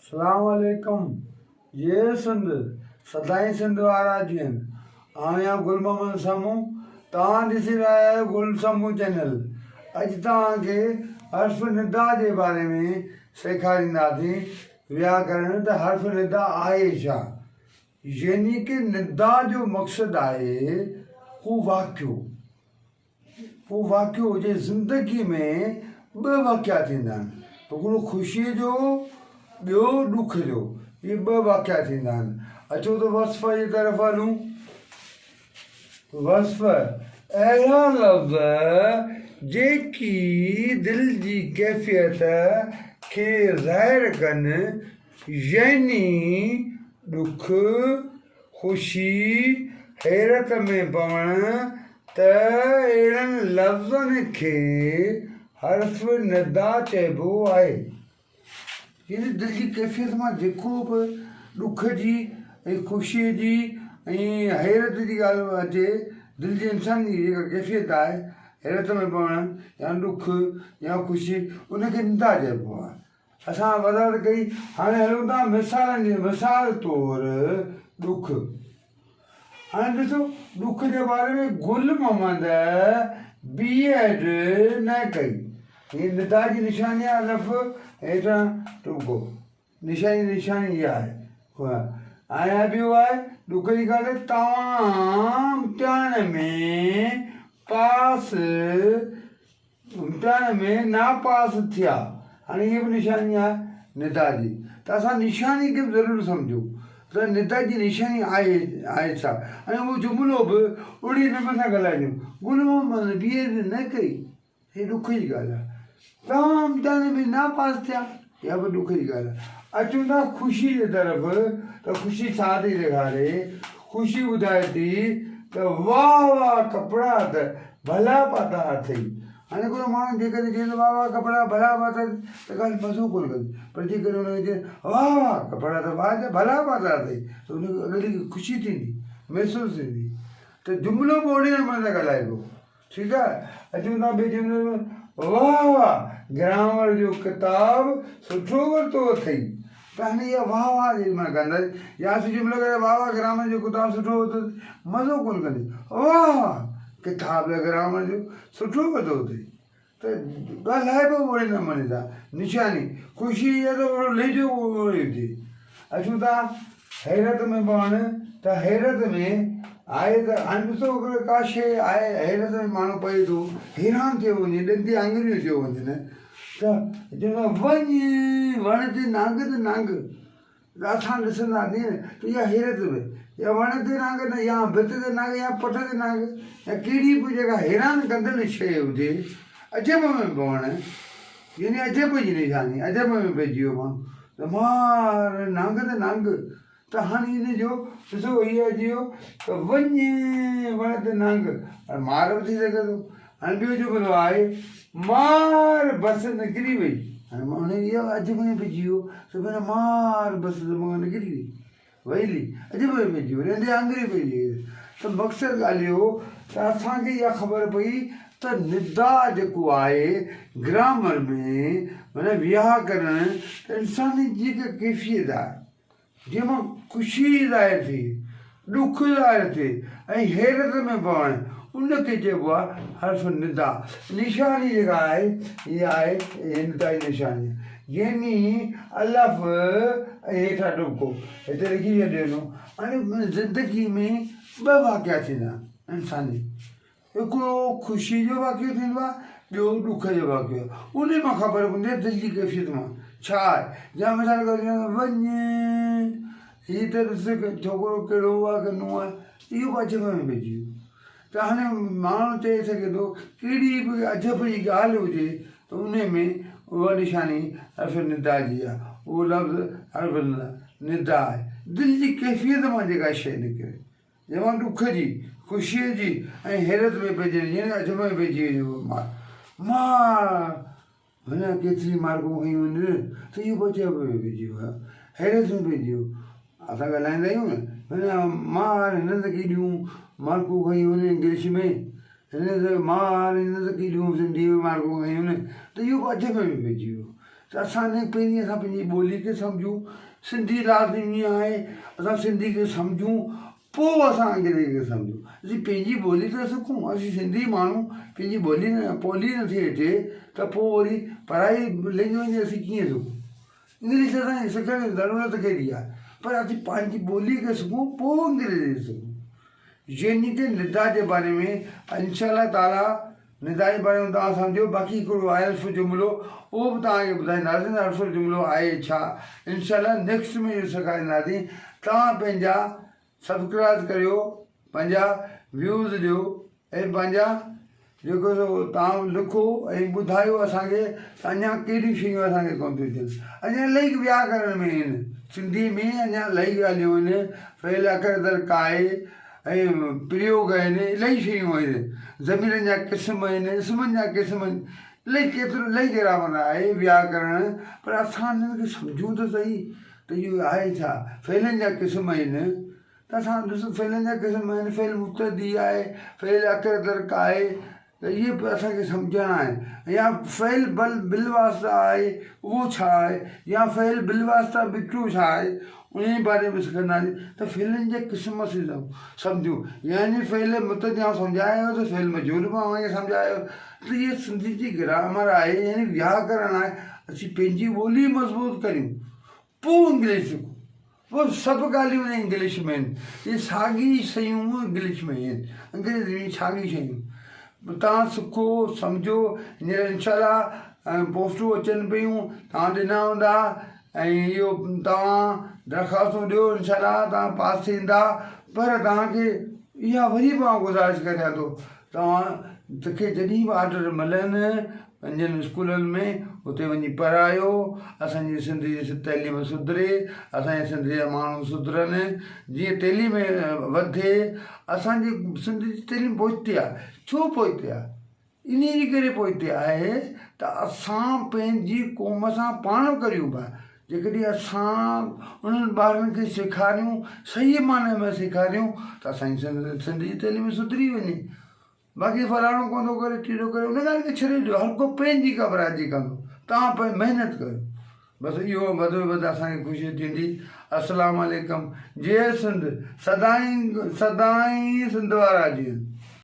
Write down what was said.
सलामकुम ये सिंध सदाई सिंध वारा जी आहिनि आहियां गुल मोहम्मद साम्हूं तव्हां ॾिसी रहिया आहियो गुल साम्हूं चैनल। अॼु तव्हांखे हर्फ़ निदा जे बारे में सेखारींदासीं व्याकरण त हर्फ़ निदा आहे छा, यानी कि निदा जो मक़सदु आहे हू वाक़ियो हुजे। ज़िंदगी में ॿ वाक़िया थींदा आहिनि, हिकिड़ो ख़ुशीअ जो ॿियो ॾुख जो, इहे ॿ वाक़िया थींदा आहिनि। अचो त वस्फ़ जी तरफ़ हलूं। वस्फ़ अहिड़ा लफ़्ज़ जेकी दिलि जी कैफ़ियत खे ज़ाहिर कनि, यानी ॾुख, ख़ुशी, हैरत में पवणु, त अहिड़नि लफ़्ज़नि खे हर्फ़ निदा चइबो आहे। यानी दिलि जी कैफ़ियत मां जेको बि ॾुख जी ऐं ख़ुशीअ जी ऐं हैरत जी ॻाल्हि अचे, दिलि जे इंसान जी जेका कैफ़ियत आहे हैरत में पवणु या ॾुख या ख़ुशी, उनखे निदा चइबो आहे। असां वज़ाहत कई, हाणे हलूं था मिसालनि जी। मिसाल तौरु ॾुख। हाणे ॾिसो, ॾुख जे बारे में गुल मोहम्मद B.Ed न कई। हीअ निदा जी निशानी आहे, लफ़ हेठां टुको निशानी इहा आहे। ऐं ॿियो आहे ॾुख जी ॻाल्हि, तव्हां इम्तिहान में नापास थिया। हाणे इहा बि निशानी आहे निदा जी। त असां निशानी खे बि ज़रूरु सम्झूं त निदा जी निशानी आहे छा। ऐं उहो जुमिलो बि उड़ी नमूने सां ॻाल्हाइजो। गुल मोहम्मद B.Ed न कई, हीअ ॾुख जी ॻाल्हि आहे। तव्हां इम्तिहान में नापास थिया, इहा बि ॾुख जी ॻाल्हि आहे। अचूं था ख़ुशी जे तरफ़, त ख़ुशी छा थी ॾेखारे। ख़ुशी ॿुधाए थी त वाह वाह कपिड़ा त भला पाता अथई। हाणे हिकिड़ो माण्हू जेकॾहिं चए थो वाह वाह कपिड़ा भला पाता, त ॻाल्हि मज़ो कोन कंदी। पर जेकॾहिं हुनखे चए वाह वाह कपिड़ा त भला पाता अथई, त हुनखे अॻिली ख़ुशी थींदी, महसूसु थींदी। त जुमिलो बि ओड़े नमूने सां ॻाल्हाइबो। ठीकु आहे। अचूं था ॿिए जुमिले में, वाह वाह ग्रामर जो किताब सुठो वरितो अथई। त हाणे इहा वाह वाह जेॾी महिल कंदासीं, या जुमिलो करे वाह वाह ग्रामर जो किताब सुठो वरितो, मज़ो कोन कंदी। वाह वाह किताब ग्रामर जो सुठो वरितो अथई, त ॻाल्हाइबो ओड़े नमूने सां। निशानी ख़ुशी आहे त ओड़ो लहिजो ओड़ो हुजे। अचूं था हैरत में पवणु, त हैरत में आहे त हाणे ॾिसो का शइ आहे हैरत में माण्हू पए थो, हैरान थियो वञे, ॾंदी आङुरियूं थियो वञनि, त चवंदो वञ वण ते नांग त नांग। असां ॾिसंदासीं न त इहा हैरत में, या वण ते नांग न, या भित ते नांग, या पट ते नांग, या कहिड़ी बि जेका हैरान कंदड़ शइ हुजे, अजब में पवणु, यानी अजब जी निशानी, अजब में पइजी वियो माण्हू, त मार नांग त नांग। त हाणे हिन जो ॾिसो इहो अची वियो त वञ वण ते नांग, मार बि थी सघे थो। हाणे ॿियो जुमिलो आहे, मार बस निकिरी वई। हाणे हुन इहो अजब में पइजी वियो त भई मार बस निकिरी वई हली, अजब में पइजी वियो, ॾंदे आङुरी पइजी वई। त मक़सदु ॻाल्हि इहो त असांखे इहा ख़बर पई त निदा जेको आहे ग्रामर में, माना व्याकरण, त इंसानी जेका कैफ़ियत आहे, जंहिंमां ख़ुशी ज़ाहिर थिए, ॾुख ज़ाहिर थिए ऐं हैरत में पवणु, उनखे चइबो आहे हर्फ़ निदा। निशानी जेका आहे इहा आहे निदा जी निशानी, यानी अलफ़ ऐं हेठां टुको, हिते लिखी छॾियो। हाणे ज़िंदगी में ॿ वाक़िया थींदा आहिनि इंसानी, हिकिड़ो ख़ुशी जो वाक़ियो थींदो आहे, ॿियो ॾुख जो वाक़ियो। उन मां ख़बर पवंदी आहे दिलि जी कैफ़ियत मां छा आहे। या मिसाल वञ, हीअ त ॾिस छोकिरो कहिड़ो आहे की नुंहुं आहे, इहो बि अजब में पइजी वियो। त हाणे माण्हू चई सघे थो कहिड़ी बि अजब जी ॻाल्हि हुजे, त उन में उहा निशानी हर्फ़ निदा जी आहे, उहो लफ़्ज़ हर्फ़ निदा आहे। दिलि जी कैफ़ियत मां जेका शइ निकिरे, जंहिंमां ॾुख जी, ख़ुशीअ जी ऐं हैरत में पइजी वञे, अजब में पइजी वञे। मां हिन केतिरी मार्कूं खयूं आहिनि, त इहो बि अजब में पइजी वियो आहे, हैरत में पइजी वियो। असां ॻाल्हाईंदा आहियूं न, मां हिन त केॾियूं मार्कूं खयूं आहिनि इंग्लिश में, हिन त केॾियूं सिंधी में मार्कूं खयूं आहिनि, त इहो बि अजब में पइजी वियो। त त असां पंहिंजी ॿोली खे सम्झूं सिंधी लाज़मी आहे असां सिंधी खे सम्झूं पोइ असां अंग्रेजी खे सम्झूं असीं पंहिंजी ॿोली त सिखूं असीं सिंधी माण्हू पंहिंजी ॿोली ॿोली नथी अचे त पोइ वरी पढ़ाई लैंग्वेज असीं कीअं सिखूं इंग्लिश असांखे सिखण जी ज़रूरत कहिड़ी आहे पर असीं पंहिंजी ॿोली खे सिखूं पोइ अंग्रेजी सिखूं यानी कि निदा जे बारे में इंशाअल्लाह ताला निदा जे बारे में तव्हां सम्झो बाक़ी हिकिड़ो अल्फ़ जुमिलो उहो बि तव्हांखे ॿुधाईंदासीं अल्फ़ जुमिलो आहे छा इंशाअल्लाह नेक्स्ट में इहो सेखारींदासीं तव्हां पंहिंजा सब्सक्राइब करियो पंहिंजा व्यूज़ ॾियो ऐं पंहिंजा जेको तव्हां लिखो ऐं ॿुधायो असांखे त अञा कहिड़ियूं शयूं असांखे कोन थियूं थियनि अञा इलाही व्याकरण में आहिनि सिंधी में अञा इलाही ॻाल्हियूं आहिनि फ़ेल अखर दर काए ऐं प्रयोग आहिनि इलाही शयूं आहिनि ज़मीरनि जा क़िस्म आहिनि इस्मनि जा क़िस्म आहिनि इलाही केतिरो इलाही ग्रामर आहे व्याकरण पर असां हिननि खे सम्झूं त सही त इहो आहे छा फ़ेलनि जा क़िस्म आहिनि त असां ॾिसो फ़ेलनि जा क़िस्म आहिनि फ़ेल मुब्तदी आहे फ़ेल अखर दर काए त इहे बि असांखे सम्झणु आहे या फ़ेल बिल वास्ता आहे उहो छा आहे या फ़ेल बिल वास्ता बिठो छा आहे उन जे बारे में सिखंदासीं त फ़ेलनि जे क़िस्म असीं सम्झूं यानी फ़ेल मुतदी सम्झायो त फ़ेल मजूर बि अव्हांखे सम्झायो त इहे सिंधी जी ग्रामर आहे यानी व्याकरण आहे असीं पंहिंजी ॿोली मज़बूत करियूं पोइ इंग्लिश सिखूं पोइ सभु ॻाल्हियूं इंग्लिश में आहिनि इहे साॻी शयूं इंग्लिश में आहिनि अंग्रेज़ी में साॻी शयूं तव्हां सिखो सम्झो हींअर इंशाअल्लाह पोस्टूं अचनि पियूं तव्हां ॾिना हूंदा ऐं इहो तव्हां दरख़्वास्तूं ॾियो इंशाअल्लाह तव्हां पास थींदा पर तव्हांखे इहा वरी बि मां गुज़ारिश करियां थो तव्हांखे जॾहिं बि ऑर्डर मिलनि पंहिंजनि स्कूलनि में उते वञी पढ़ायो असांजी सिंधी तइलीम सुधरे असांजे सिंधी जा माण्हू सुधरनि जीअं तइलीम वधे असांजी सिंधी जी तइलीम पोइते आहे छो पोइते आहे इन जे करे पोइते आहे त असां पंहिंजी क़ौम सां पाण करियूं पिया जेकॾहिं असां उन्हनि ॿारनि खे सेखारियूं सही माने में सेखारियूं त असांजी सिंधी जी तइलीम सुधरी वञे बाक़ी फलाणो कोन थो करे टीड़ो करे उन ॻाल्हि खे छॾे ॾियो हर को पंहिंजी क़बराजी कंदो तव्हां महिनत कयो बसि इहो वधि में वधि असांखे ख़ुशी थींदी अस्सलाम वालेकुम जय सिंध सदाईं सदाईं सिंध वारा जीअं